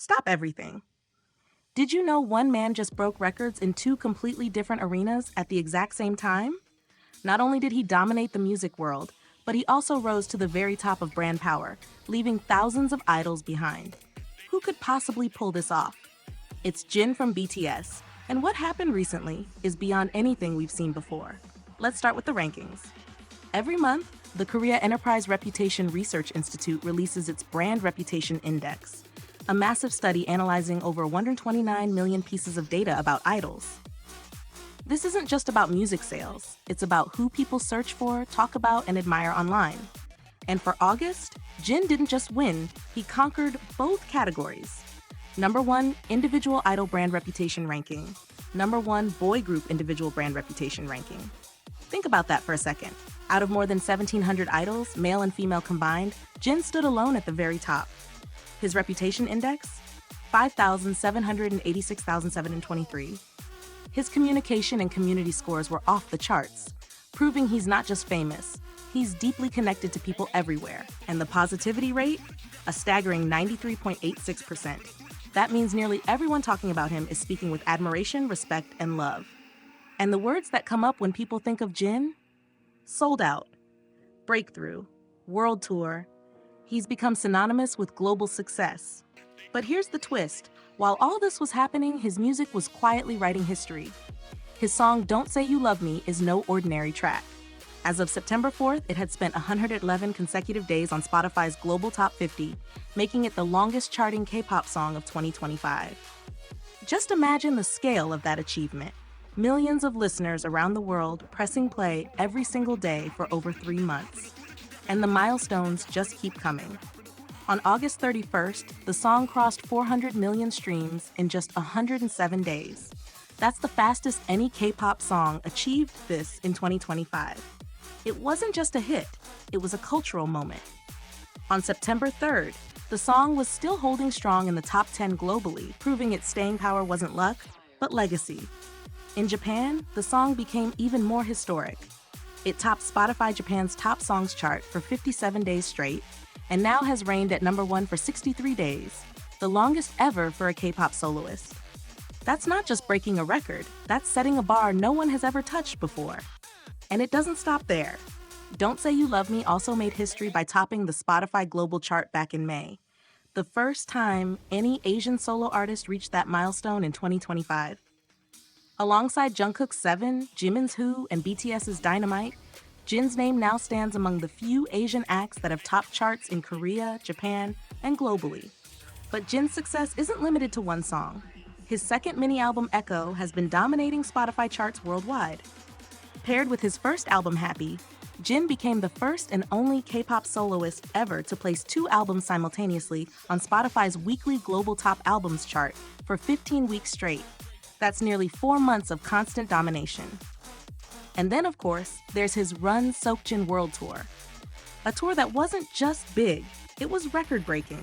Stop everything. Did you know one man just broke records in two completely different arenas at the exact same time? Not only did he dominate the music world, but he also rose to the very top of brand power, leaving thousands of idols behind. Who could possibly pull this off? It's Jin from BTS, and what happened recently is beyond anything we've seen before. Let's start with the rankings. Every month, the Korea Enterprise Reputation Research Institute releases its Brand Reputation Index, a massive study analyzing over 129 million pieces of data about idols. This isn't just about music sales, it's about who people search for, talk about, and admire online. And for August, Jin didn't just win, he conquered both categories. Number 1, Individual Idol Brand Reputation Ranking. Number 1, Boy Group Individual Brand Reputation Ranking. Think about that for a second. Out of more than 1,700 idols, male and female combined, Jin stood alone at the very top. His reputation index? 5,786,723. His communication and community scores were off the charts, proving he's not just famous, he's deeply connected to people everywhere. And the positivity rate? A staggering 93.86%. That means nearly everyone talking about him is speaking with admiration, respect, and love. And the words that come up when people think of Jin? Sold out, breakthrough, world tour. He's become synonymous with global success. But here's the twist. While all this was happening, his music was quietly writing history. His song Don't Say You Love Me is no ordinary track. As of September 4th, it had spent 111 consecutive days on Spotify's Global Top 50, making it the longest charting K-pop song of 2025. Just imagine the scale of that achievement. Millions of listeners around the world pressing play every single day for over 3 months. And the milestones just keep coming. On August 31st, the song crossed 400 million streams in just 107 days. That's the fastest any K-pop song achieved this in 2025. It wasn't just a hit, it was a cultural moment. On September 3rd, the song was still holding strong in the top 10 globally, proving its staying power wasn't luck, but legacy. In Japan, the song became even more historic. It topped Spotify Japan's top songs chart for 57 days straight, and now has reigned at number 1 for 63 days, the longest ever for a K-pop soloist. That's not just breaking a record, that's setting a bar no one has ever touched before. And it doesn't stop there. Don't Say You Love Me also made history by topping the Spotify Global chart back in May, the first time any Asian solo artist reached that milestone in 2025. Alongside Jungkook's Seven, Jimin's Who, and BTS's Dynamite, Jin's name now stands among the few Asian acts that have topped charts in Korea, Japan, and globally. But Jin's success isn't limited to one song. His second mini-album Echo has been dominating Spotify charts worldwide. Paired with his first album Happy, Jin became the first and only K-pop soloist ever to place 2 albums simultaneously on Spotify's weekly global top albums chart for 15 weeks straight. That's nearly 4 months of constant domination. And then, of course, there's his Run Seokjin World Tour. A tour that wasn't just big, it was record-breaking.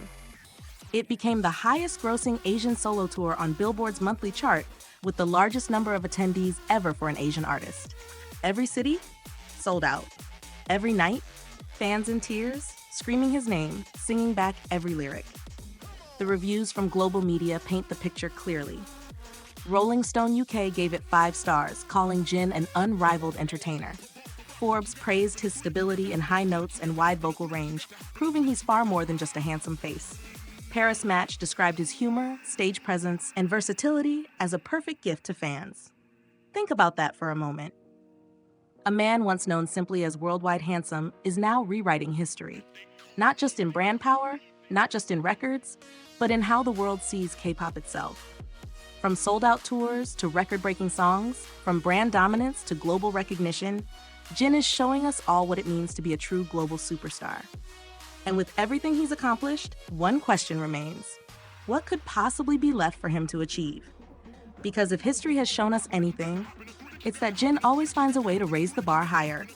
It became the highest-grossing Asian solo tour on Billboard's monthly chart, with the largest number of attendees ever for an Asian artist. Every city? Sold out. Every night? Fans in tears, screaming his name, singing back every lyric. The reviews from global media paint the picture clearly. Rolling Stone UK gave it 5 stars, calling Jin an unrivaled entertainer. Forbes praised his stability in high notes and wide vocal range, proving he's far more than just a handsome face. Paris Match described his humor, stage presence, and versatility as a perfect gift to fans. Think about that for a moment. A man once known simply as worldwide handsome is now rewriting history. Not just in brand power, not just in records, but in how the world sees K-pop itself. From sold-out tours to record-breaking songs, from brand dominance to global recognition, Jin is showing us all what it means to be a true global superstar. And with everything he's accomplished, one question remains. What could possibly be left for him to achieve? Because if history has shown us anything, it's that Jin always finds a way to raise the bar higher,